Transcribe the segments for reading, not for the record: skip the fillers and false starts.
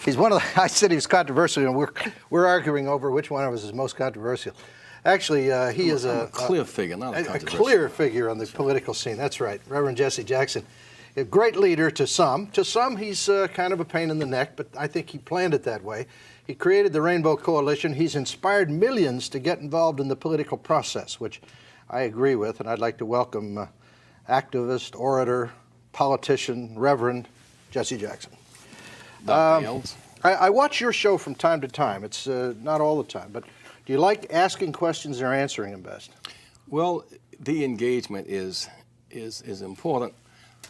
He's one of the, I said he was controversial, and we're arguing over which one of us is most controversial. Actually, he is a clear figure, not a controversial. A clear figure on the political scene. That's right, Reverend Jesse Jackson. A great leader to some. To some, he's kind of a pain in the neck, but I think he planned it that way. He created the Rainbow Coalition. He's inspired millions to get involved in the political process, which I agree with, and I'd like to welcome activist, orator, politician, Reverend Jesse Jackson. Ailes. I watch your show from time to time. It's not all the time, but do you like asking questions or answering them best? Well, the engagement is important.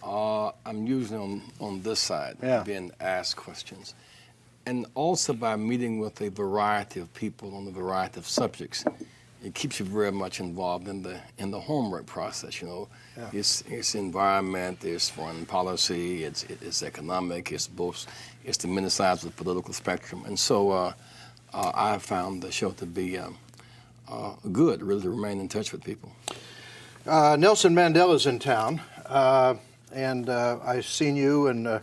I'm usually on this side, being asked questions. And also by meeting with a variety of people on a variety of subjects, it keeps you very much involved in the homework process. You know, it's environment, it's foreign policy, it's economic, it's the many sides of the political spectrum. And so I found the show to be good, really, to remain in touch with people. Nelson Mandela's in town, and I've seen you and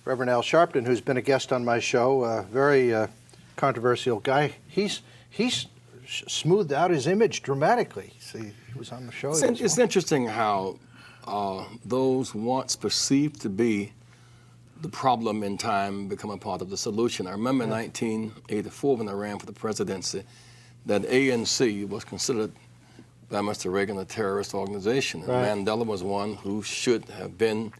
Reverend Al Sharpton, who's been a guest on my show, a very controversial guy. He's smoothed out his image dramatically. See, he was on the show. It's interesting how those once perceived to be the problem in time become a part of the solution. I remember in 1984 when I ran for the presidency that ANC was considered by Mr. Reagan a terrorist organization. And Mandela was one who should have been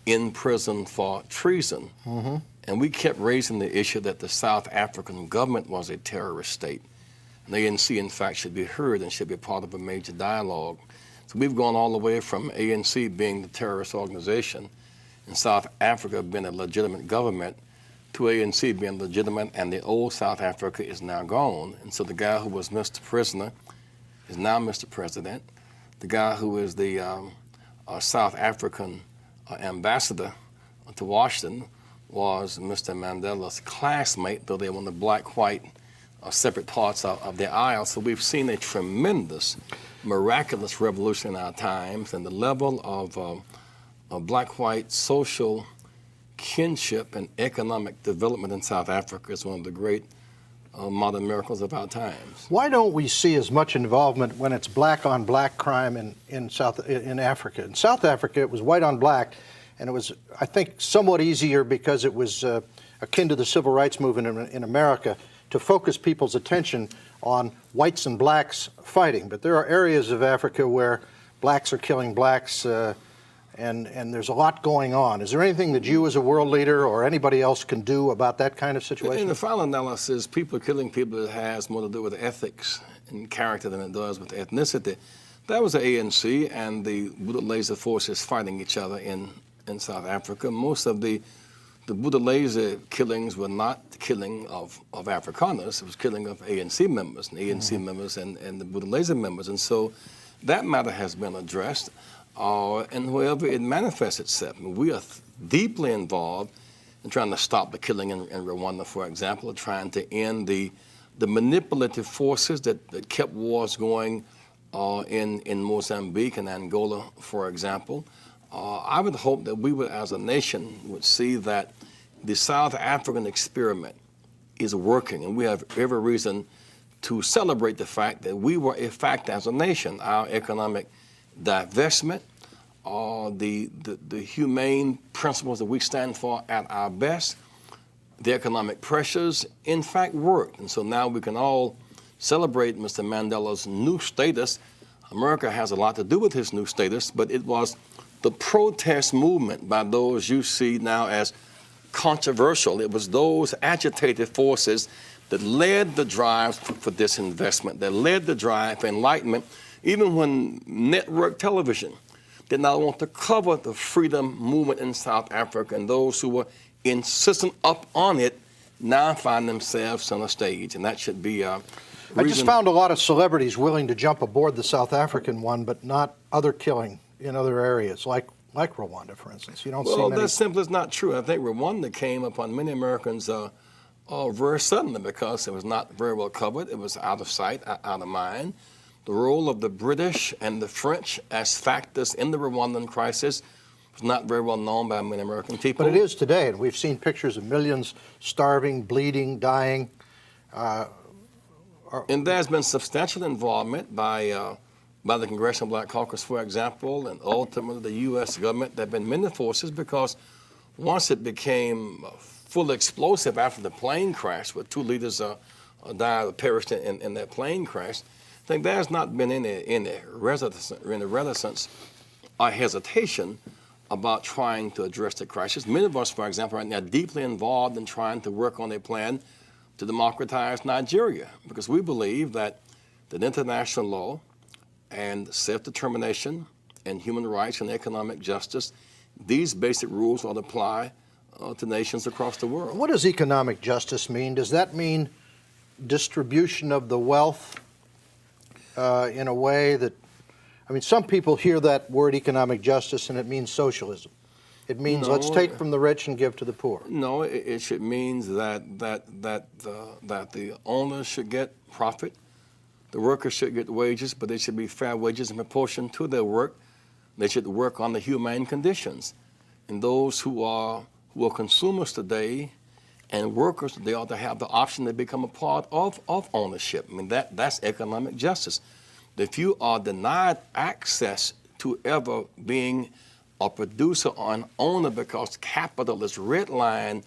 in prison for treason. And we kept raising the issue that the South African government was a terrorist state. And the ANC, in fact, should be heard and should be part of a major dialogue. So we've gone all the way from ANC being the terrorist organization and South Africa being a legitimate government to ANC being legitimate, and the old South Africa is now gone. And so the guy who was Mr. Prisoner is now Mr. President. The guy who is the South African ambassador to Washington was Mr. Mandela's classmate, though they were on the black-white separate parts of the aisle. So we've seen a tremendous, miraculous revolution in our times, and the level of black-white social kinship and economic development in South Africa is one of the great modern miracles of our times. Why don't we see as much involvement when it's black-on-black crime in Africa? In South Africa, it was white on black, and it was, I think, somewhat easier because it was akin to the civil rights movement in America to focus people's attention on whites and blacks fighting. But there are areas of Africa where blacks are killing blacks, and there's a lot going on. Is there anything that you as a world leader or anybody else can do about that kind of situation? In the final analysis, people killing people, it has more to do with ethics and character than it does with ethnicity. That was the ANC and the Buthelezi forces fighting each other in South Africa. Most of the Buthelezi killings were not the killing of Afrikaners. It was killing of ANC members, and ANC members and the Buthelezi members. And so that matter has been addressed. And wherever it manifests itself, we are deeply involved in trying to stop the killing in Rwanda, for example, trying to end the manipulative forces that kept wars going in Mozambique and Angola, for example. I would hope that we would, as a nation, would see that the South African experiment is working, and we have every reason to celebrate the fact that we were a fact as a nation. Our economic divestment, the humane principles that we stand for at our best, the economic pressures, in fact, worked. And so now we can all celebrate Mr. Mandela's new status. America has a lot to do with his new status, but it was the protest movement by those you see now as controversial. It was those agitated forces that led the drive for this investment, that led the drive for enlightenment, even when network television did not want to cover the freedom movement in South Africa, and those who were insistent up on it now find themselves on a stage, and that should be a reason. I just found a lot of celebrities willing to jump aboard the South African one, but not other killing in other areas, like Rwanda, for instance. You don't see many. Well, that simply is not true. I think Rwanda came upon many Americans very suddenly because it was not very well covered. It was out of sight, out of mind. The role of the British and the French as factors in the Rwandan crisis It's not very well known by many American people. But it is today, and we've seen pictures of millions starving, bleeding, dying. And there's been substantial involvement by the Congressional Black Caucus, for example, and ultimately the U.S. government. There have been many forces because once it became fully explosive after the plane crash, where 2 leaders died or perished in that plane crash, I think there's not been any reticence or hesitation about trying to address the crisis. Many of us, for example, right now are deeply involved in trying to work on a plan to democratize Nigeria, because we believe that international law and self-determination and human rights and economic justice, these basic rules ought to apply to nations across the world. What does economic justice mean? Does that mean distribution of the wealth in a way that, I mean, some people hear that word economic justice and it means socialism. It means let's take from the rich and give to the poor. No, it should means that the owners should get profit, the workers should get wages, but they should be fair wages in proportion to their work. They should work on the humane conditions. And those who are consumers today and workers, they ought to have the option to become a part of ownership. I mean, that's economic justice. If you are denied access to ever being a producer or an owner because capital is redlined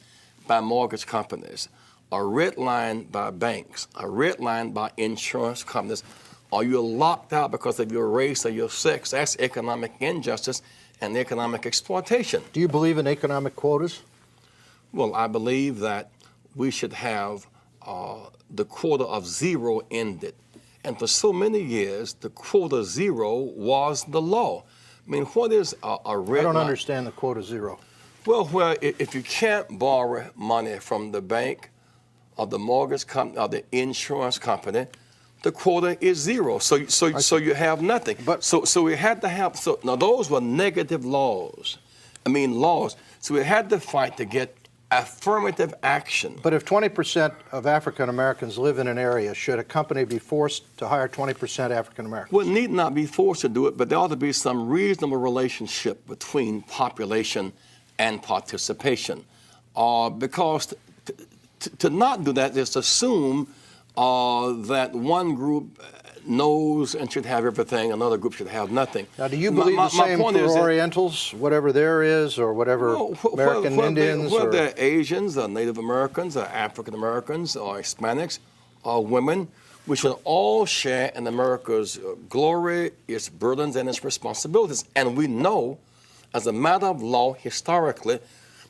by mortgage companies, or redlined by banks, or redlined by insurance companies, or you're locked out because of your race or your sex, that's economic injustice and economic exploitation. Do you believe in economic quotas? Well, I believe that we should have the quota of zero ended. And for so many years, the quota zero was the law. I mean, what is a red I don't line? understand the quota zero. Well, if you can't borrow money from the bank or the mortgage company or the insurance company, the quota is zero. So you have nothing. But so we had to have, now those were negative laws. I mean, laws. So we had to fight to get affirmative action. But if 20% of African Americans live in an area, should a company be forced to hire 20% African Americans? Well, it need not be forced to do it, but there ought to be some reasonable relationship between population and participation. Because to not do that is to assume that one group knows and should have everything, another group should have nothing. Now, do you believe the same for Orientals, whatever there is, or whatever American Indians? Whether they're Asians or Native Americans or African Americans or Hispanics or women, we should all share in America's glory, its burdens, and its responsibilities. And we know, as a matter of law, historically,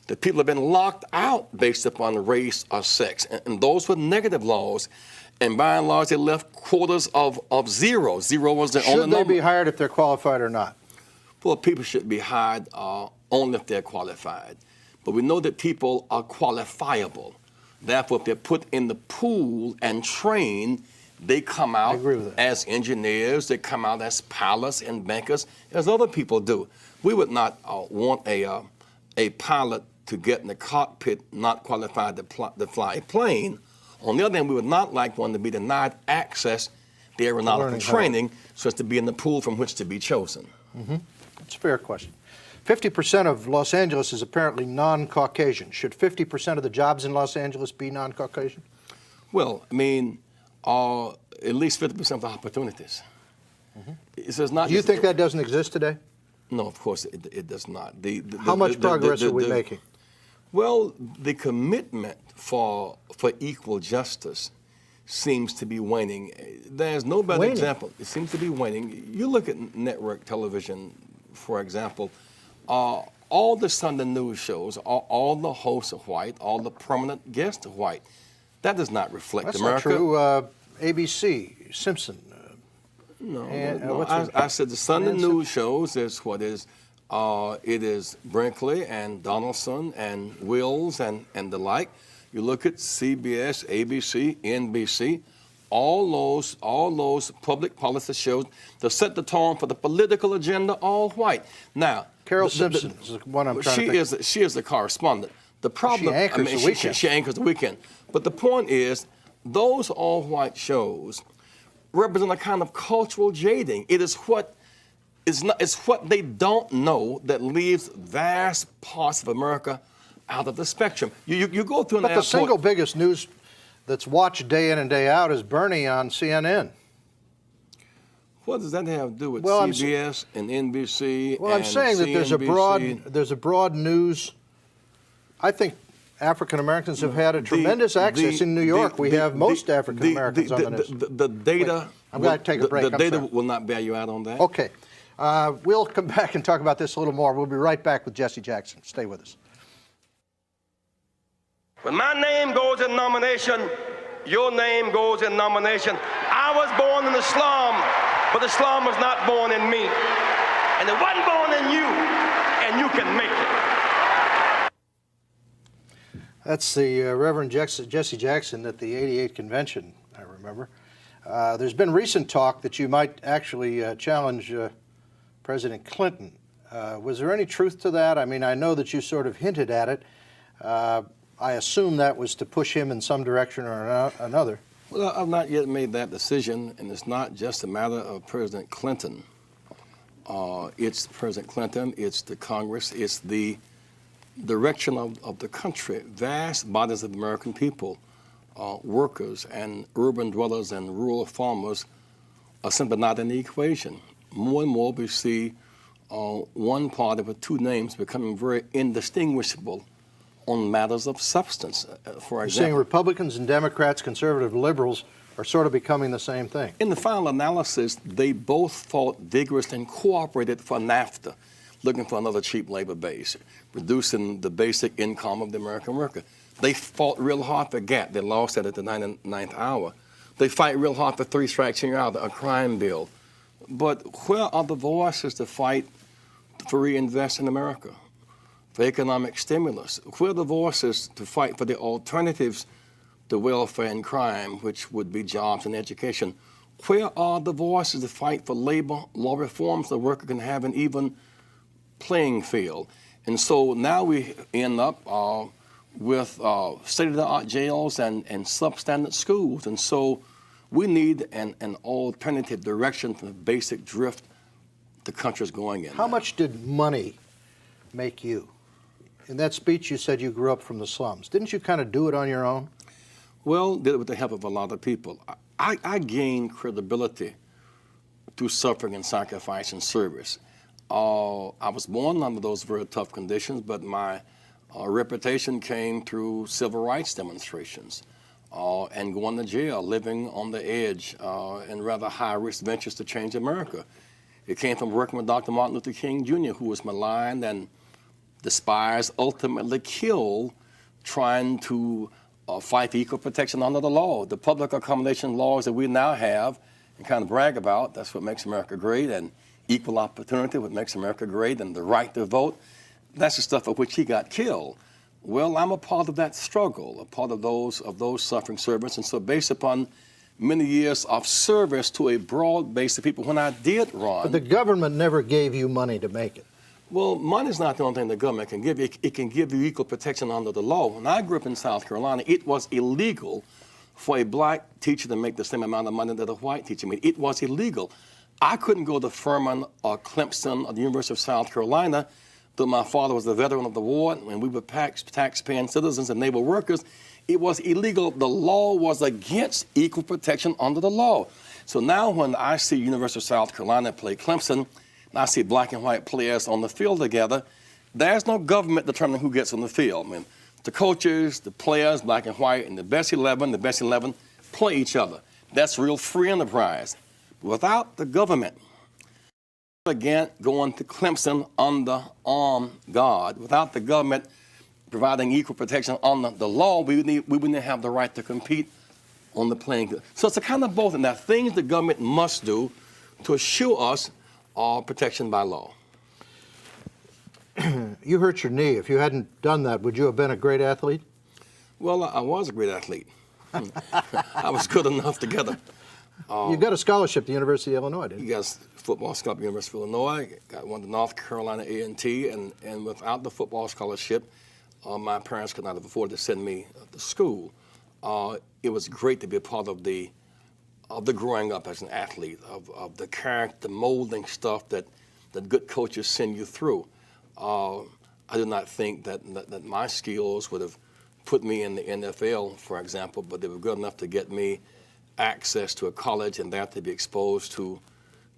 that people have been locked out based upon race or sex. And those were negative laws. And by and large, they left quotas of zero. Zero was the only number. Should they be hired if they're qualified or not? Well, people should be hired only if they're qualified. But we know that people are qualifiable. Therefore, if they're put in the pool and trained, they come out as engineers, they come out as pilots and bankers, as other people do. We would not want a pilot to get in the cockpit not qualified to fly a plane. On the other hand, we would not like one to be denied access to aeronautical training so as to be in the pool from which to be chosen. Mm-hmm. That's a fair question. 50% of Los Angeles is apparently non-Caucasian. Should 50% of the jobs in Los Angeles be non-Caucasian? Well, I mean, at least 50% of the opportunities. Mm-hmm. So it's not. Do you think that doesn't exist today? No, of course it does not. How much progress are we making? Well, the commitment for equal justice seems to be waning. There's no better example. It seems to be waning. You look at network television, for example, all the Sunday news shows, all the hosts are white, all the prominent guests are white. That does not reflect America. That's not true. ABC, Simpson. No. I said the Sunday news shows is what is. It is Brinkley and Donaldson and Wills and the like. You look at CBS, ABC, NBC, all those public policy shows that set the tone for the political agenda, all white. Now, Carol Simpson is the one I'm trying to think. She is the correspondent. The problem, she anchors the weekend. She anchors the weekend. But the point is, those all-white shows represent a kind of cultural jading. It is what It's what they don't know that leaves vast parts of America out of the spectrum. You go through an But the airport. single biggest news that's watched day in and day out is Bernie on CNN. What does that have to do with Well, CBS and NBC? Well, I'm and saying that CNBC? there's a broad news. I think African Americans have had a tremendous access in New York. We have most African Americans on the news. The data. Wait, I'm going to take a break. The I'm data sorry. will not bear you out on that. Okay. We'll come back and talk about this a little more. We'll be right back with Jesse Jackson. Stay with us. When my name goes in nomination, your name goes in nomination. I was born in the slum, but the slum was not born in me. And it wasn't born in you, and you can make it. That's the Reverend Jesse Jackson at the '88 convention, I remember. There's been recent talk that you might actually challenge President Clinton. Was there any truth to that? I mean, I know that you sort of hinted at it. I assume that was to push him in some direction or another. Well, I've not yet made that decision, and it's not just a matter of President Clinton. It's President Clinton, it's the Congress, it's the direction of the country. Vast bodies of American people, workers and urban dwellers and rural farmers are simply not in the equation. More and more we see one party with two names becoming very indistinguishable on matters of substance. For You're saying example, Republicans and Democrats, conservative liberals, are sort of becoming the same thing. in the final analysis, they both fought vigorously and cooperated for NAFTA, looking for another cheap labor base, reducing the basic income of the American worker. They fought real hard for GATT. They lost that at the 99th hour. They fight real hard for three strikes and you're out, a crime bill. But where are the voices to fight for reinvest in America, for economic stimulus? Where are the voices to fight for the alternatives to welfare and crime, which would be jobs and education? Where are the voices to fight for labor law reforms so the worker can have an even playing field? And so now we end up with state-of-the-art jails and substandard schools. And so we need an alternative direction from the basic drift the country's going in. How much did money make you? In that speech, you said you grew up from the slums. Didn't you kind of do it on your own? Well, did it with the help of a lot of people. I gained credibility through suffering and sacrifice and service. I was born under those very tough conditions, but my reputation came through civil rights demonstrations and going to jail, living on the edge in rather high-risk ventures to change America. It came from working with Dr. Martin Luther King Jr., who was maligned and despised, ultimately killed, trying to fight for equal protection under the law. The public accommodation laws that we now have and kind of brag about, that's what makes America great, and equal opportunity, what makes America great, and the right to vote, that's the stuff for which he got killed. Well, I'm a part of that struggle, a part of those suffering servants, and so based upon many years of service to a broad base of people, when I did run. But the government never gave you money to make it. Well, money's not the only thing the government can give you. It can give you equal protection under the law. When I grew up in South Carolina, it was illegal for a black teacher to make the same amount of money that a white teacher made. It was illegal. I couldn't go to Furman or Clemson or the University of South Carolina, though my father was a veteran of the war, and we were tax-paying citizens and naval workers. It was illegal. The law was against equal protection under the law. So now when I see University of South Carolina play Clemson, and I see black and white players on the field together, there's no government determining who gets on the field. I mean, the coaches, the players, black and white, and the best 11 play each other. That's real free enterprise. Without the government, again, going to Clemson under armed guard, without the government providing equal protection under the law, we wouldn't have the right to compete on the playing field. So it's a kind of both. And there are things the government must do to assure us protection by law. You hurt your knee. If you hadn't done that, would you have been a great athlete? Well, I was a great athlete. I was good enough to get You got a scholarship at the University of Illinois, didn't you? You got football scholarship at the University of Illinois, got one to North Carolina A&T, and without the football scholarship, my parents could not have afforded to send me to school. It was great to be a part of the growing up as an athlete, of the character molding stuff that that good coaches send you through. I do not think that my skills would have put me in the NFL, for example, but they were good enough to get me access to a college and there to be exposed to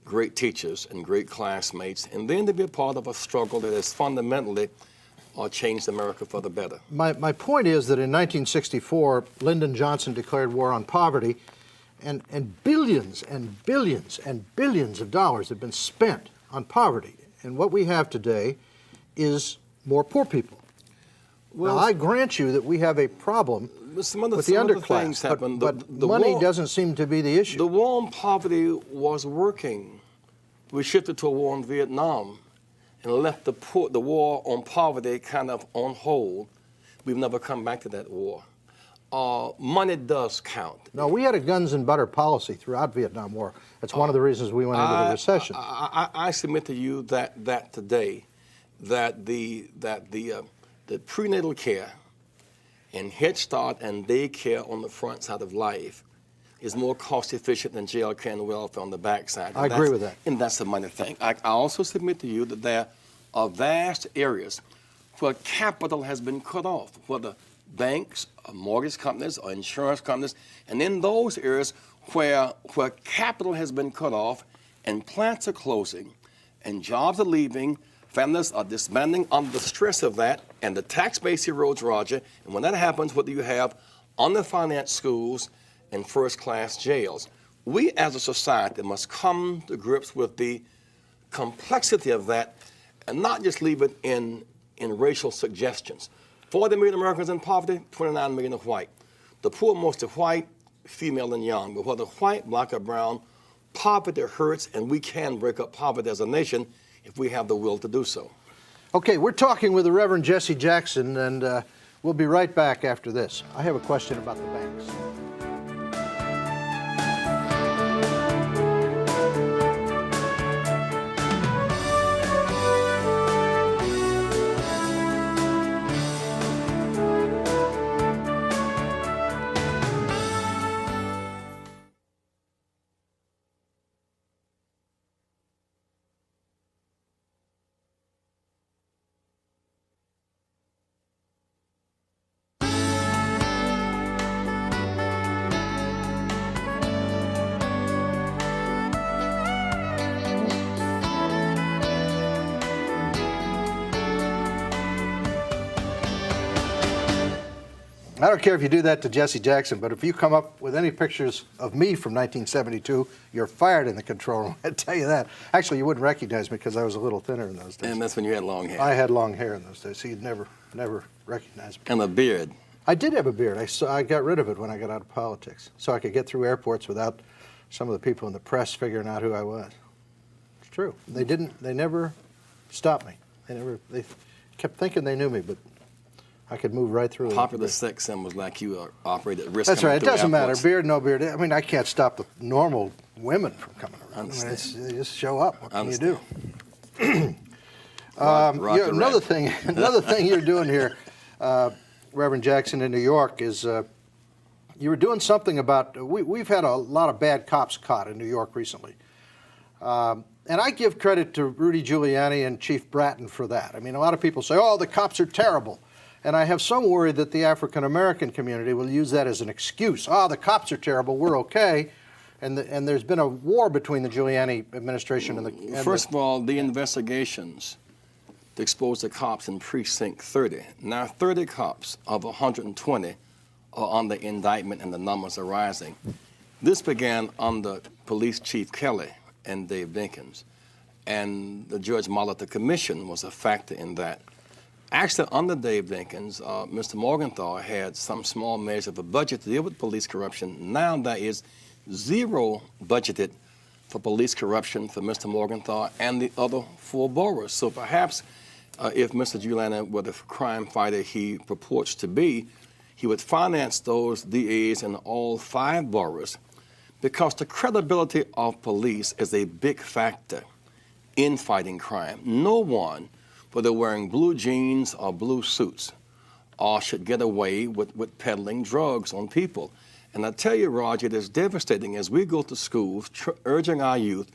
great teachers and great classmates, and then to be a part of a struggle that has fundamentally changed America for the better. My point is that in 1964, Lyndon Johnson declared war on poverty, and billions and billions and billions of dollars have been spent on poverty. And what we have today is more poor people. Well, now, I grant you that we have a problem with the underclass, but money doesn't seem to be the issue. The war on poverty was working. We shifted to a war in Vietnam and left the war on poverty kind of on hold. We've never come back to that war. Money does count. No, we had a guns and butter policy throughout Vietnam War. That's one of the reasons we went into the recession. I submit to you that today, that the prenatal care and Head Start and daycare on the front side of life is more cost efficient than jail care and welfare on the backside. I agree with that. And that's the money thing. I also submit to you that there are vast areas where capital has been cut off, whether banks, or mortgage companies, or insurance companies, and in those areas where capital has been cut off and plants are closing and jobs are leaving, families are disbanding under the stress of that, and the tax base erodes, Roger. And when that happens, what do you have? Underfinanced schools and first-class jails. We as a society must come to grips with the complexity of that and not just leave it in racial suggestions. 40 million Americans in poverty, 29 million are white. The poor most are white, female and young. But whether white, black, or brown, poverty hurts, and we can break up poverty as a nation if we have the will to do so. Okay, we're talking with the Reverend Jesse Jackson, and we'll be right back after this. I have a question about the banks. I don't care if you do that to Jesse Jackson, but if you come up with any pictures of me from 1972, you're fired in the control room. I tell you that. Actually, you wouldn't recognize me because I was a little thinner in those days. And that's when you had long hair. I had long hair in those days, so you'd never recognize me. And a beard. I did have a beard. I got rid of it when I got out of politics, so I could get through airports without some of the people in the press figuring out who I was. It's true. They never stopped me. They kept thinking they knew me, but I could move right through. Popular sex symbols like you operate at risk. That's right. It doesn't matter. Airports. Beard, no beard. I mean, I can't stop the normal women from coming around. I mean, they just show up. What can you do? Another thing you're doing here, Reverend Jackson, in New York is you were doing something about. We've had a lot of bad cops caught in New York recently. And I give credit to Rudy Giuliani and Chief Bratton for that. I mean, a lot of people say, oh, the cops are terrible. And I have some worry that the African-American community will use that as an excuse. Oh, the cops are terrible, we're okay. And there's been a war between the Giuliani administration and the... First of all, the investigations to expose the cops in Precinct 30. Now 30 cops of 120 are under indictment and the numbers are rising. This began under Police Chief Kelly and Dave Dinkins. And the Judge Molitor Commission was a factor in that. Actually, under Dave Dinkins, Mr. Morgenthau had some small measure of a budget to deal with police corruption. Now there is zero budgeted for police corruption for Mr. Morgenthau and the other 4 boroughs. So perhaps if Mr. Giuliani were the crime fighter he purports to be, he would finance those DAs in all 5 boroughs, because the credibility of police is a big factor in fighting crime. No one, whether wearing blue jeans or blue suits, or should get away with peddling drugs on people. And I tell you, Roger, it is devastating as we go to schools urging our youth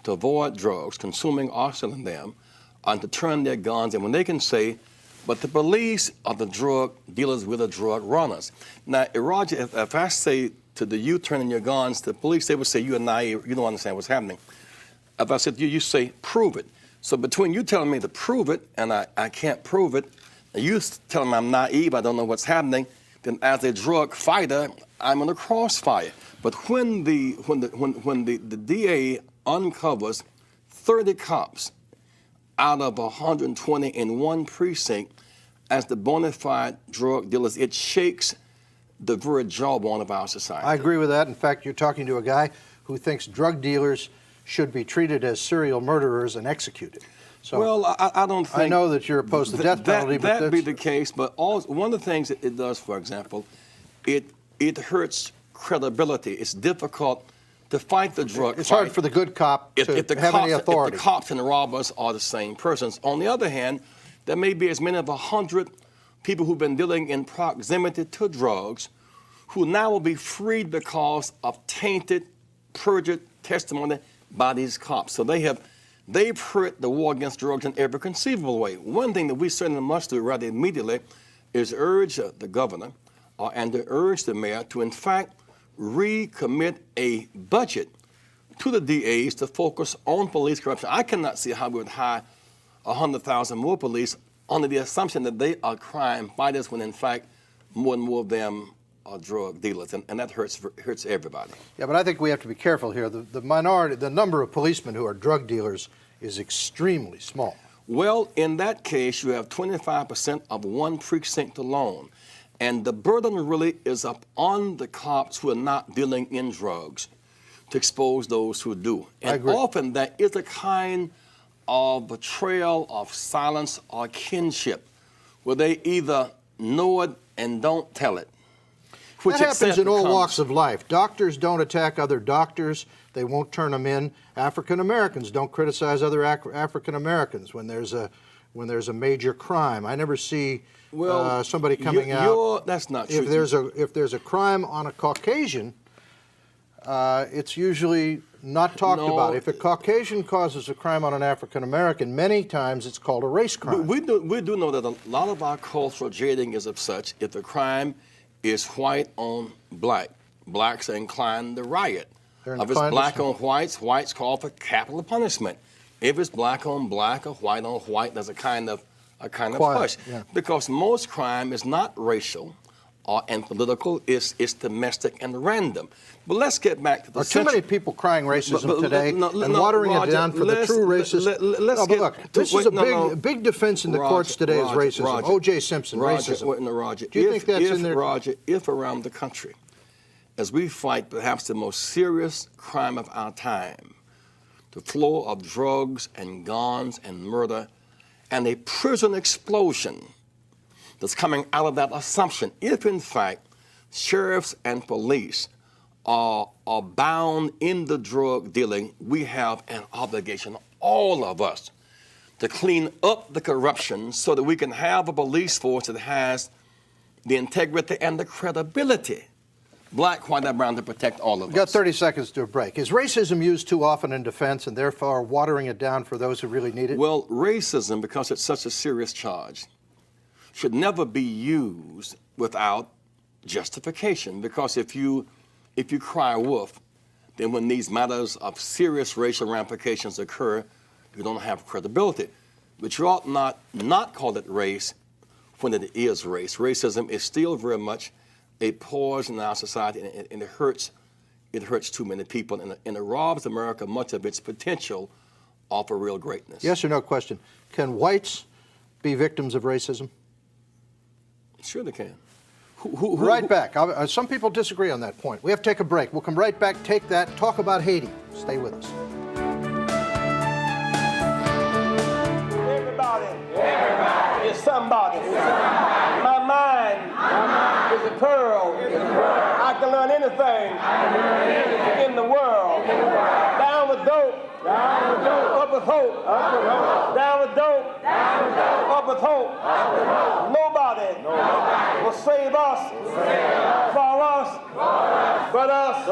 to avoid drugs, consuming or selling them, and to turn their guns in when they can say, but the police are the drug dealers, we're the drug runners. Now, Roger, if I say to the youth turning your guns, the police, they would say, you're naive, you don't understand what's happening. If I said to you, you say, prove it. So between you telling me to prove it and I can't prove it, and you telling me I'm naive, I don't know what's happening, then as a drug fighter, I'm in a crossfire. But when the DA uncovers 30 cops out of 120 in one precinct as the bona fide drug dealers, it shakes the very jawbone of our society. I agree with that. In fact, you're talking to a guy who thinks drug dealers should be treated as serial murderers and executed. So well, I don't think... I know that you're opposed to the death penalty, but that'd be the case, but one of the things it does, for example, it hurts credibility. It's difficult to fight the drug it's fight. hard for the good cop to have any authority. If the cops and the robbers are the same persons. On the other hand, there may be as many as 100 people who've been dealing in proximity to drugs who now will be freed because of tainted, perjured testimony by these cops. So they've hurt the war against drugs in every conceivable way. One thing that we certainly must do rather immediately is urge the governor and to urge the mayor to, in fact, recommit a budget to the DAs to focus on police corruption. I cannot see how we would hire 100,000 more police under the assumption that they are crime fighters when, in fact, more and more of them are drug dealers, and that hurts everybody. Yeah, but I think we have to be careful here. The number of policemen who are drug dealers is extremely small. Well, in that case, you have 25% of one precinct alone. And the burden really is up on the cops who are not dealing in drugs to expose those who do. And I agree. Often that is a kind of betrayal of silence or kinship, where they either know it and don't tell it. That happens in all walks of life. Doctors don't attack other doctors. They won't turn them in. African Americans don't criticize other African Americans when there's a major crime. I never see somebody coming out. That's not true. If there's a crime on a Caucasian, it's usually not talked about. If a Caucasian causes a crime on an African American, many times it's called a race crime. We do know that a lot of our cultural jading is of such. If the crime is white on black, blacks are inclined to riot. If it's black on whites, whites call for capital punishment. If it's black on black or white on white, there's a kind of push. Yeah. Because most crime is not racial and political, it's domestic and random. But let's get back to the too many people crying racism today and watering it down for the true racists. Look, this is a big defense in the courts today is racism. O.J. Simpson, racism. Do you think that's in there? Roger, if around the country, as we fight perhaps the most serious crime of our time, the flow of drugs and guns and murder, and a prison explosion that's coming out of that assumption, if in fact sheriffs and police are bound in the drug dealing, we have an obligation, all of us, to clean up the corruption so that we can have a police force that has the integrity and the credibility, black, white, and brown, to protect all of us. We've got 30 seconds to a break. Is racism used too often in defense and therefore watering it down for those who really need it? Well, racism, because it's such a serious charge, should never be used without justification. Because if you cry wolf, then when these matters of serious racial ramifications occur, you don't have credibility. But you ought not call it race when it is race. Racism is still very much a poison in our society, and it hurts too many people, and it robs America much of its potential of a real greatness. Yes or no question. Can whites be victims of racism? Sure they can. Right back. Some people disagree on that point. We have to take a break. We'll come right back, take that, talk about Haiti. Stay with us. Everybody is somebody. My mind is a pearl. I can learn anything in the world. Down with dope. Up with hope. Down with dope. Up with hope. Nobody will save us, for us, but us.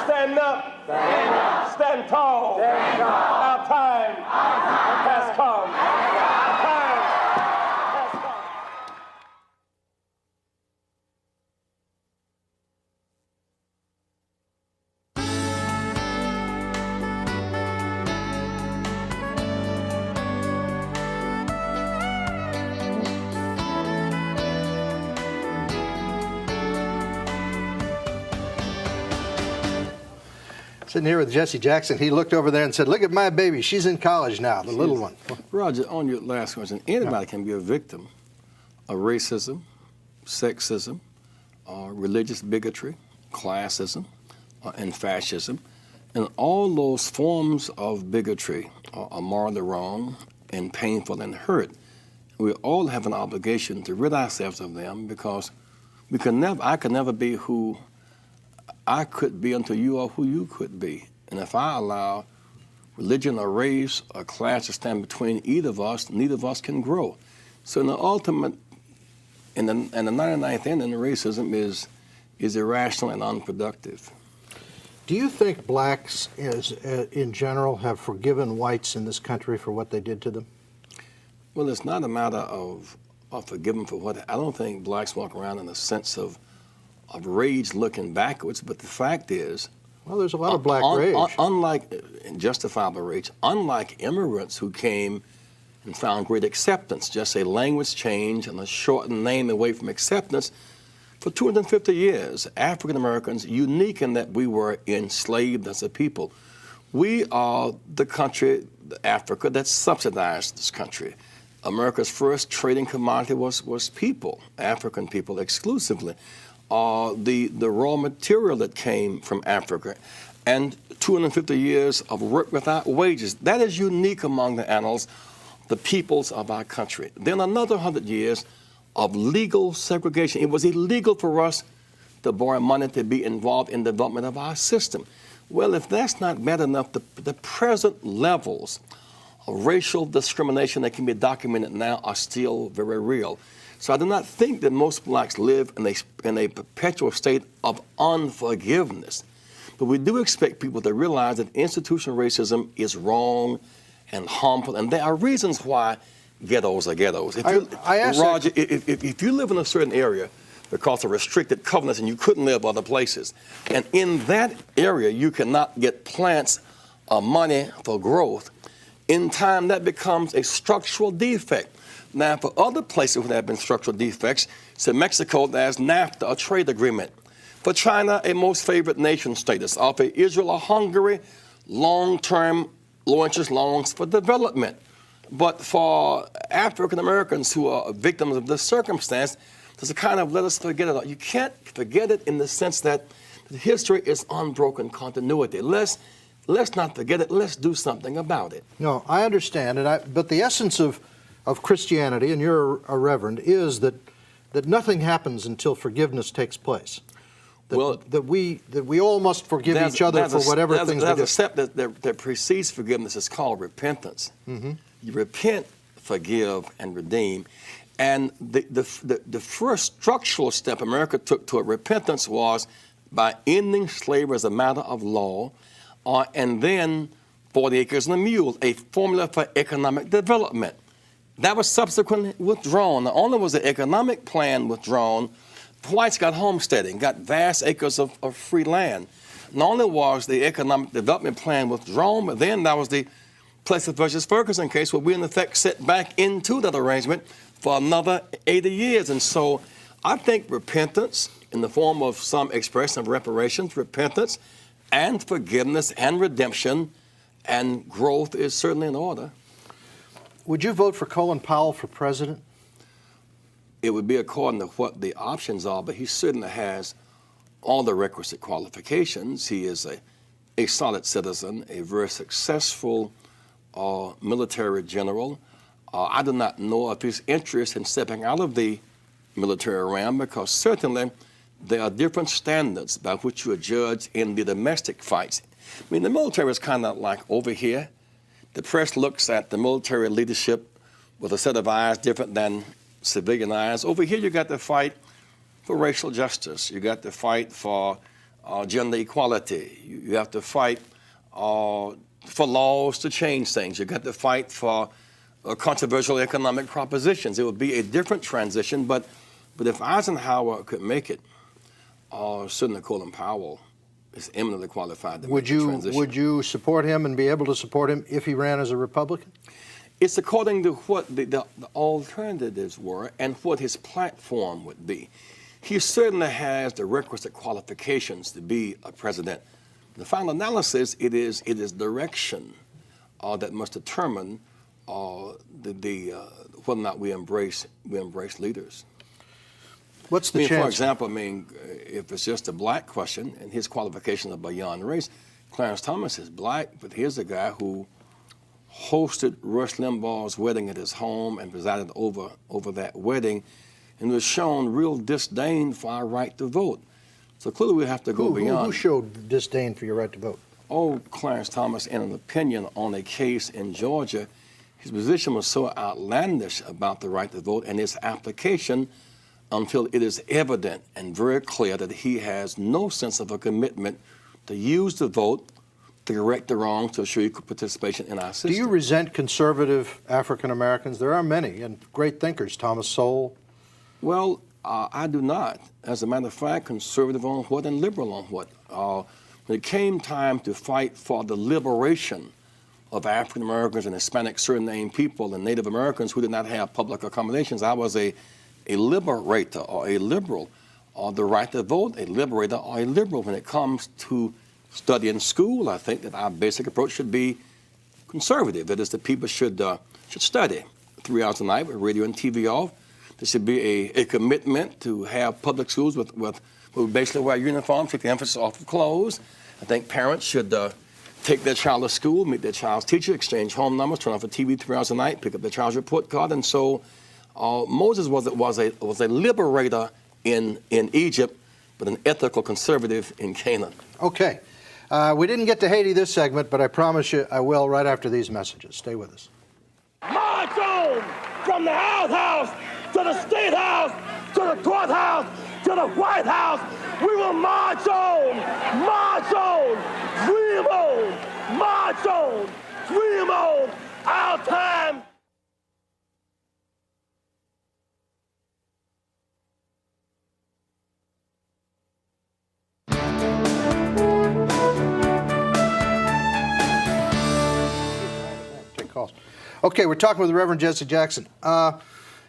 Stand up Stand tall. Our time has come. Our time has come. Sitting here with Jesse Jackson, he looked over there and said, "Look at my baby. She's in college now, the little one." Roger, on your last question, anybody can be a victim of racism, sexism, religious bigotry, classism, and fascism. And all those forms of bigotry are morally wrong and painful and hurt. We all have an obligation to rid ourselves of them, because I could never be who I could be until you are who you could be. And if I allow religion or race or class to stand between either of us, neither of us can grow. So in the ultimate, in the 99th inning, racism is irrational and unproductive. Do you think blacks, in general, have forgiven whites in this country for what they did to them? Well, it's not a matter of forgiving for what. I don't think blacks walk around in a sense of rage looking backwards, but the fact is, Well, there's a lot of black rage. Unlike justifiable rage, unlike immigrants who came and found great acceptance, just a language change and a shortened name away from acceptance, for 250 years, African Americans, unique in that we were enslaved as a people. We are the country, Africa, that subsidized this country. America's first trading commodity was people, African people exclusively. The raw material that came from Africa, and 250 years of work without wages. That is unique among the annals, the peoples of our country. Then another 100 years of legal segregation. It was illegal for us to borrow money to be involved in the development of our system. Well, if that's not bad enough, the present levels of racial discrimination that can be documented now are still very real. So I do not think that most blacks live in a perpetual state of unforgiveness. But we do expect people to realize that institutional racism is wrong and harmful, and there are reasons why ghettos are ghettos. Roger, if you live in a certain area because of restricted covenants and you couldn't live other places, and in that area you cannot get plants or money for growth, in time that becomes a structural defect. Now, for other places where there have been structural defects, so Mexico, there's NAFTA, a trade agreement. For China, a most favored nation status. For Israel or Hungary, long-term low-interest loans for development. But for African Americans who are victims of this circumstance, there's a kind of let us forget it all. You can't forget it in the sense that history is unbroken continuity. Let's not forget it. Let's do something about it. No, I understand, but the essence of Christianity, and you're a reverend, is that nothing happens until forgiveness takes place. That we all must forgive each other for whatever things we do. There's a step that precedes forgiveness. It's called repentance. Mm-hmm. You repent, forgive, and redeem. And the first structural step America took toward repentance was by ending slavery as a matter of law, and then 40 acres and a mule, a formula for economic development. That was subsequently withdrawn. Not only was the economic plan withdrawn, whites got homesteading, got vast acres of free land. Not only was the economic development plan withdrawn, but then that was the Plessy versus Ferguson case where we in effect set back into that arrangement for another 80 years. And so I think repentance in the form of some expression of reparations, repentance and forgiveness and redemption and growth is certainly in order. Would you vote for Colin Powell for president? It would be according to what the options are, but he certainly has all the requisite qualifications. He is a solid citizen, a very successful military general. I do not know of his interest in stepping out of the military realm, because certainly there are different standards by which you are judged in the domestic fights. I mean, the military is kind of like over here. The press looks at the military leadership with a set of eyes different than civilian eyes. Over here, you got to fight for racial justice. You got to fight for gender equality. You have to fight for laws to change things. You got to fight for controversial economic propositions. It would be a different transition, but if Eisenhower could make it, certainly Colin Powell is eminently qualified to make the transition. Would you support him and be able to support him if he ran as a Republican? It's according to what the alternatives were and what his platform would be. He certainly has the requisite qualifications to be a president. The final analysis, it is direction that must determine whether or not we embrace leaders. What's the chance? For example, if it's just a black question and his qualifications are beyond race, Clarence Thomas is black, but here's a guy who hosted Rush Limbaugh's wedding at his home and presided over that wedding, and was shown real disdain for our right to vote. So clearly we have to go beyond. Who showed disdain for your right to vote? Oh, Clarence Thomas, in an opinion on a case in Georgia, his position was so outlandish about the right to vote and its application until it is evident and very clear that he has no sense of a commitment to use the vote to correct the wrongs, to assure equal participation in our system. Do you resent conservative African Americans? There are many, and great thinkers, Thomas Sowell. Well, I do not. As a matter of fact, conservative on what and liberal on what. When it came time to fight for the liberation of African Americans and Hispanic surnamed people and Native Americans who did not have public accommodations, I was a liberator or a liberal. Or the right to vote, a liberator or a liberal. When it comes to study in school, I think that our basic approach should be conservative. That is, that people should study 3 hours a night with radio and TV off. There should be a commitment to have public schools with basically wear uniforms, take the emphasis off of clothes. I think parents should take their child to school, meet their child's teacher, exchange home numbers, turn off the TV 3 hours a night, pick up their child's report card. And so Moses was a liberator in Egypt, but an ethical conservative in Canaan. Okay. We didn't get to Haiti this segment, but I promise you I will right after these messages. Stay with us. March on from the House to the State House to the courthouse to the White House. We will march on, dream on, march on, dream on. Our time. Okay, we're talking with the Reverend Jesse Jackson.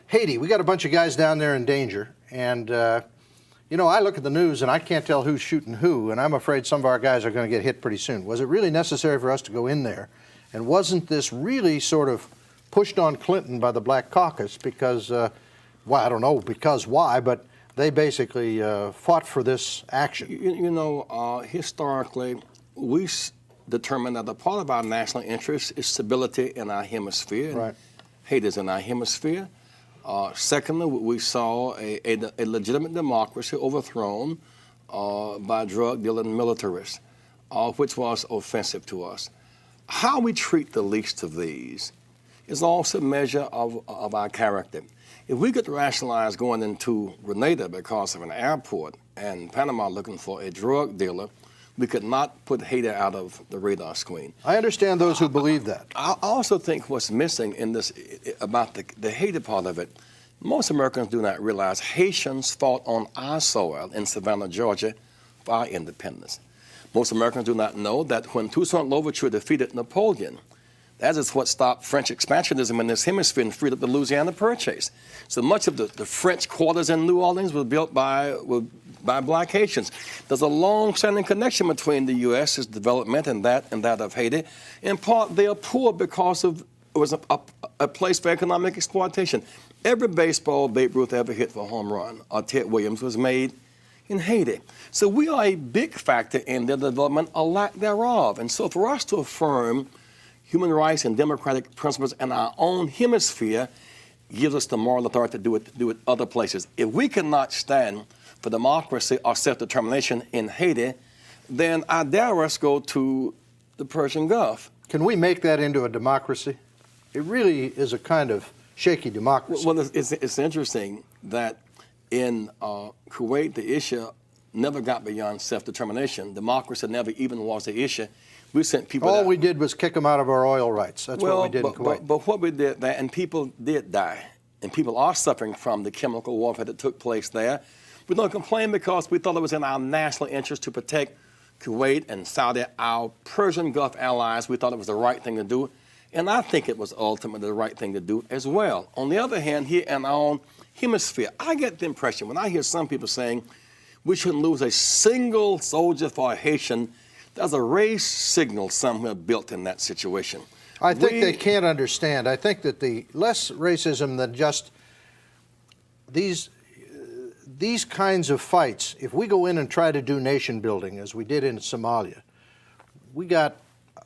Haiti, we got a bunch of guys down there in danger, and you know, I look at the news and I can't tell who's shooting who, and I'm afraid some of our guys are going to get hit pretty soon. Was it really necessary for us to go in there? And wasn't this really sort of pushed on Clinton by the Black Caucus because, well, I don't know because why, but they basically fought for this action? You know, historically, we determined that a part of our national interest is stability in our hemisphere. Right. Haiti is in our hemisphere. Secondly, we saw a legitimate democracy overthrown by drug-dealing militarists, which was offensive to us. How we treat the least of these is also a measure of our character. If we could rationalize going into Grenada because of an airport and Panama looking for a drug dealer, we could not put Haiti out of the radar screen. I understand those who believe that. I also think what's missing in this, about the Haiti part of it, most Americans do not realize Haitians fought on our soil in Savannah, Georgia, for our independence. Most Americans do not know that when Toussaint Louverture defeated Napoleon, that is what stopped French expansionism in this hemisphere and freed up the Louisiana Purchase. So much of the French quarters in New Orleans was built by black Haitians. There's a long-standing connection between the U.S.'s development and that of Haiti. In part, they are poor because it was a place for economic exploitation. Every baseball Babe Ruth ever hit for a home run or Ted Williams was made in Haiti. So we are a big factor in their development, a lack thereof. And so for us to affirm human rights and democratic principles in our own hemisphere gives us the moral authority to do it other places. If we cannot stand for democracy or self-determination in Haiti, then I dare us go to the Persian Gulf. Can we make that into a democracy? It really is a kind of shaky democracy. Well, it's interesting that in Kuwait, the issue never got beyond self-determination. Democracy never even was the issue. We sent people All out. we did was kick them out of our oil rights. That's what we did in Kuwait. But what we did there, and people did die, and people are suffering from the chemical warfare that took place there. We don't complain because we thought it was in our national interest to protect Kuwait and Saudi, our Persian Gulf allies. We thought it was the right thing to do, and I think it was ultimately the right thing to do as well. On the other hand, here in our own hemisphere, I get the impression when I hear some people saying we shouldn't lose a single soldier for a Haitian, there's a race signal somewhere built in that situation. I think they can't understand. I think that the less racism than just these kinds of fights, if we go in and try to do nation building, as we did in Somalia, we got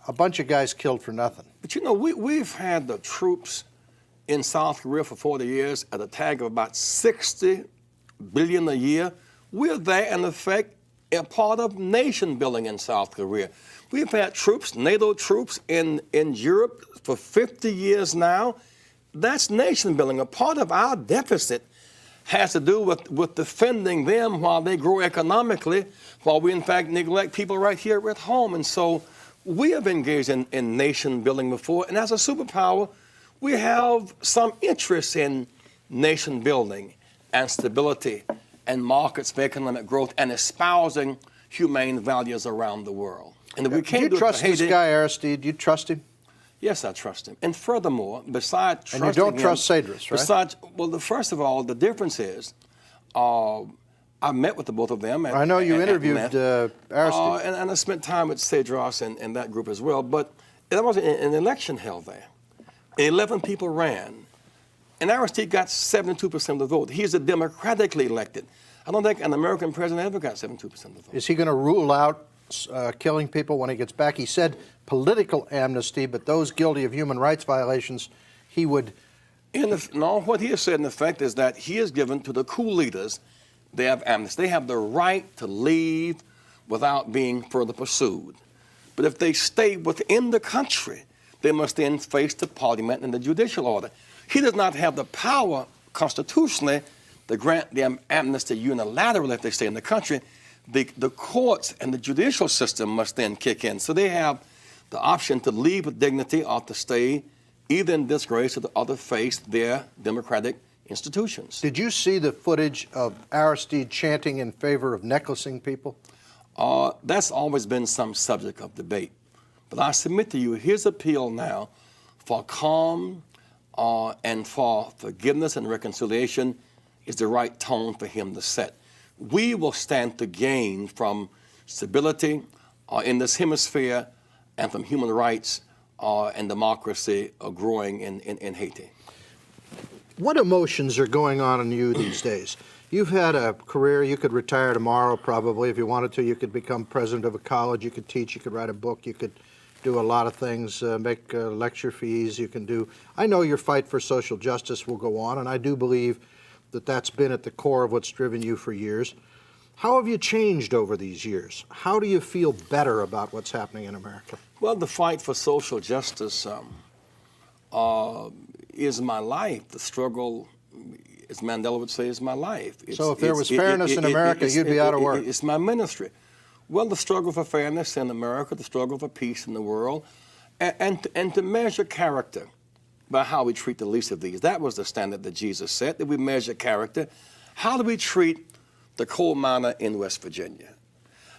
a bunch of guys killed for nothing. But you know, we've had the troops in South Korea for 40 years at a tag of about $60 billion a year. We're there, in effect, a part of nation building in South Korea. We've had troops, NATO troops in Europe for 50 years now. That's nation building. A part of our deficit has to do with defending them while they grow economically, while we in fact neglect people right here at home. And so we have engaged in nation building before, and as a superpower, we have some interest in nation building and stability and markets for economic growth and espousing humane values around the world. And if we can't do you trust this guy Aristide? Do you trust him? Yes, I trust him. And furthermore, besides trusting him... And you don't trust Cedrus, right? Besides, well, first of all, the difference is, I met with the both of them. I know you interviewed Aristide. And I spent time with Cedrus and that group as well. But there was an election held there. 11 people ran. And Aristide got 72% of the vote. He's a democratically elected. I don't think an American president ever got 72% of the vote. Is he going to rule out killing people when he gets back? He said political amnesty, but those guilty of human rights violations, he would... No, what he has said in effect is that he has given to the coup leaders, they have amnesty. They have the right to leave without being further pursued. But if they stay within the country, they must then face the parliament and the judicial order. He does not have the power constitutionally to grant them amnesty unilaterally if they stay in the country. The courts and the judicial system must then kick in. So they have the option to leave with dignity or to stay either in disgrace or to face their democratic institutions. Did you see the footage of Aristide chanting in favor of necklacing people? That's always been some subject of debate. But I submit to you, his appeal now for calm and for forgiveness and reconciliation is the right tone for him to set. We will stand to gain from stability in this hemisphere and from human rights and democracy growing in Haiti. What emotions are going on in you these days? You've had a career. You could retire tomorrow probably if you wanted to. You could become president of a college. You could teach. You could write a book. You could do a lot of things, make lecture fees. You can do... I know your fight for social justice will go on, and I do believe that that's been at the core of what's driven you for years. How have you changed over these years? How do you feel better about what's happening in America? Well, the fight for social justice is my life. The struggle, as Mandela would say, is my life. So if there was fairness in America, you'd be out of work. It's my ministry. Well, the struggle for fairness in America, the struggle for peace in the world, and to measure character by how we treat the least of these. That was the standard that Jesus set, that we measure character. How do we treat the coal miner in West Virginia?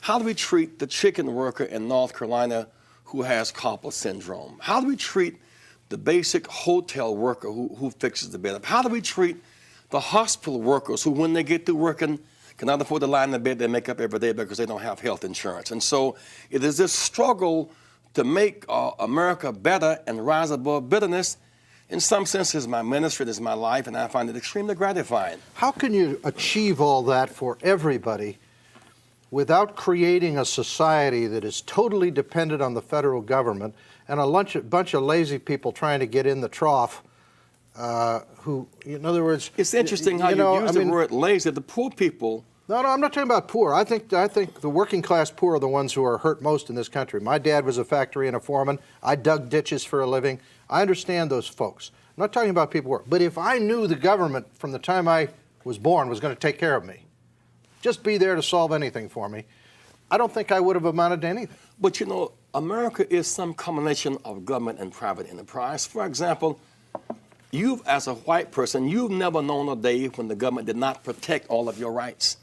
How do we treat the chicken worker in North Carolina who has carpal syndrome? How do we treat the basic hotel worker who fixes the bed up? How do we treat the hospital workers who, when they get through working, cannot afford to lie in the bed they make up every day because they don't have health insurance? And so it is this struggle to make America better and rise above bitterness. In some senses, my ministry, it is my life, and I find it extremely gratifying. How can you achieve all that for everybody without creating a society that is totally dependent on the federal government and a bunch of lazy people trying to get in the trough who, in other words... It's interesting how you use the word lazy. The poor people... No, I'm not talking about poor. I think the working class poor are the ones who are hurt most in this country. My dad was a factory and a foreman. I dug ditches for a living. I understand those folks. I'm not talking about people who work. But if I knew the government from the time I was born was going to take care of me, just be there to solve anything for me, I don't think I would have amounted to anything. But you know, America is some combination of government and private enterprise. For example, as a white person, you've never known a day when the government did not protect all of your rights.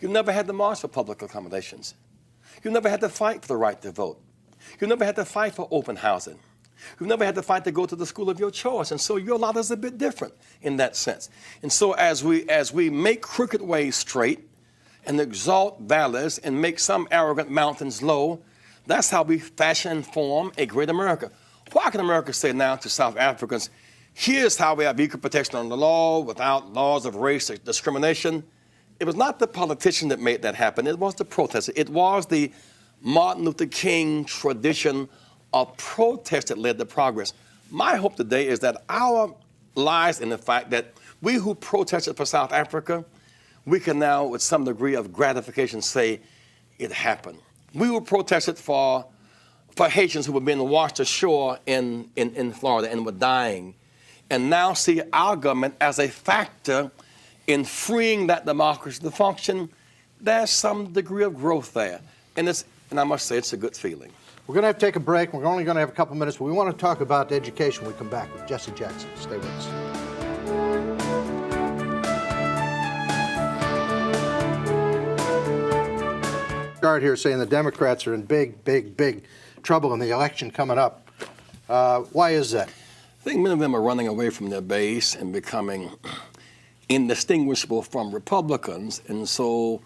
You've never had to march for public accommodations. You've never had to fight for the right to vote. You've never had to fight for open housing. You've never had to fight to go to the school of your choice. And so your lot is a bit different in that sense. And so as we make crooked ways straight and exalt valleys and make some arrogant mountains low, that's how we fashion and form a great America. Why can America say now to South Africans, here's how we have equal protection under the law without laws of race or discrimination? It was not the politician that made that happen. It was the protesters. It was the Martin Luther King tradition of protest that led to progress. My hope today is that our lies in the fact that we who protested for South Africa, we can now, with some degree of gratification, say it happened. We who protested for Haitians who were being washed ashore in Florida and were dying, and now see our government as a factor in freeing that democracy to function. There's some degree of growth there. And I must say, it's a good feeling. We're going to have to take a break. We're only going to have a couple minutes, but we want to talk about education when we come back with Jesse Jackson. Stay with us. Start here saying the Democrats are in big trouble in the election coming up. Why is that? I think many of them are running away from their base and becoming indistinguishable from Republicans, and so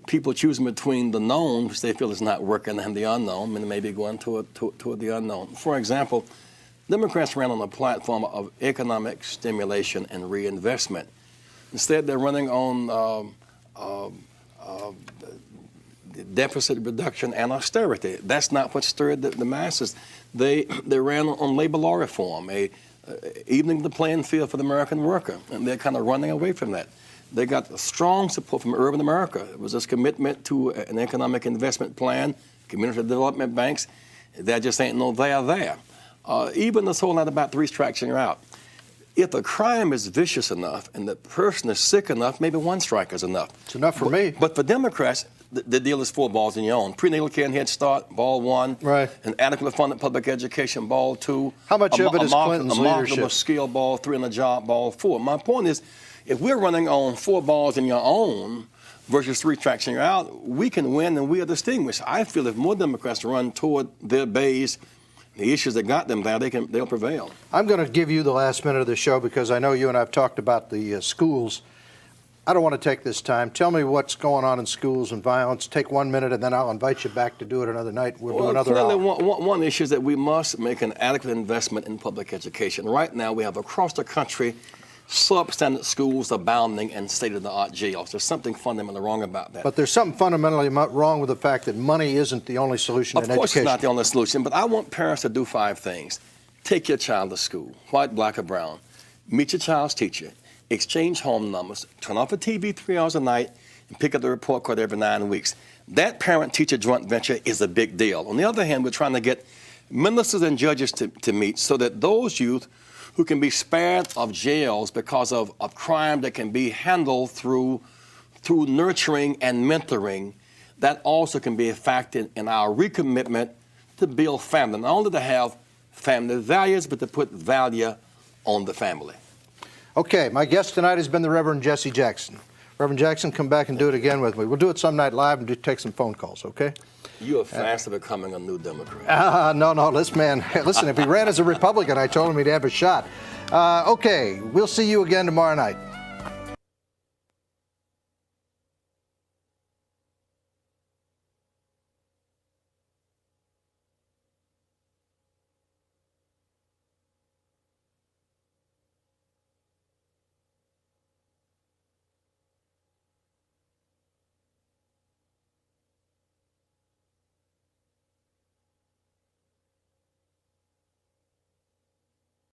people choosing between the known, which they feel is not working, and the unknown, and maybe going toward the unknown. For example, Democrats ran on a platform of economic stimulation and reinvestment. Instead, they're running on deficit reduction and austerity. That's not what stirred the masses. They ran on labor law reform, evening the playing field for the American worker, and they're kind of running away from that. They got strong support from urban America. It was this commitment to an economic investment plan, community development banks. There just ain't no there. Even this whole lot about 3 strikes and you're out. If a crime is vicious enough and the person is sick enough, maybe 1 strike is enough. It's enough for me. But for Democrats, the deal is 4 balls in your own. Prenatal care and Head Start, ball 1. Right. An adequately funded public education, ball 2. How much of it is Clinton's a marketable leadership? skill, ball 3, and a job, ball 4. My point is, if we're running on 4 balls in your own versus 3 strikes and you're out, we can win and we are distinguished. I feel if more Democrats run toward their base, the issues that got them there, they'll prevail. I'm going to give you the last minute of the show because I know you and I have talked about the schools. I don't want to take this time. Tell me what's going on in schools and violence. Take 1 minute, and then I'll invite you back to do it another night. We'll do another clearly, hour. one issue is that we must make an adequate investment in public education. Right now, we have across the country substandard schools abounding and state-of-the-art jails. There's something fundamentally wrong about that. But there's something fundamentally wrong with the fact that money isn't the only solution in education. Of course it's not the only solution, but I want parents to do 5 things. Take your child to school, white, black, or brown. Meet your child's teacher. Exchange home numbers. Turn off the TV 3 hours a night and pick up the report card every 9 weeks. That parent-teacher joint venture is a big deal. On the other hand, we're trying to get ministers and judges to meet so that those youth who can be spared of jails because of crime that can be handled through nurturing and mentoring, that also can be a factor in our recommitment to build family. Not only to have family values, but to put value on the family. Okay, my guest tonight has been the Reverend Jesse Jackson. Reverend Jackson, come back and do it again with me. We'll do it some night live and just take some phone calls, okay? You are fast becoming a new Democrat. No, this man, listen, if he ran as a Republican, I told him he'd have a shot. Okay, we'll see you again tomorrow night.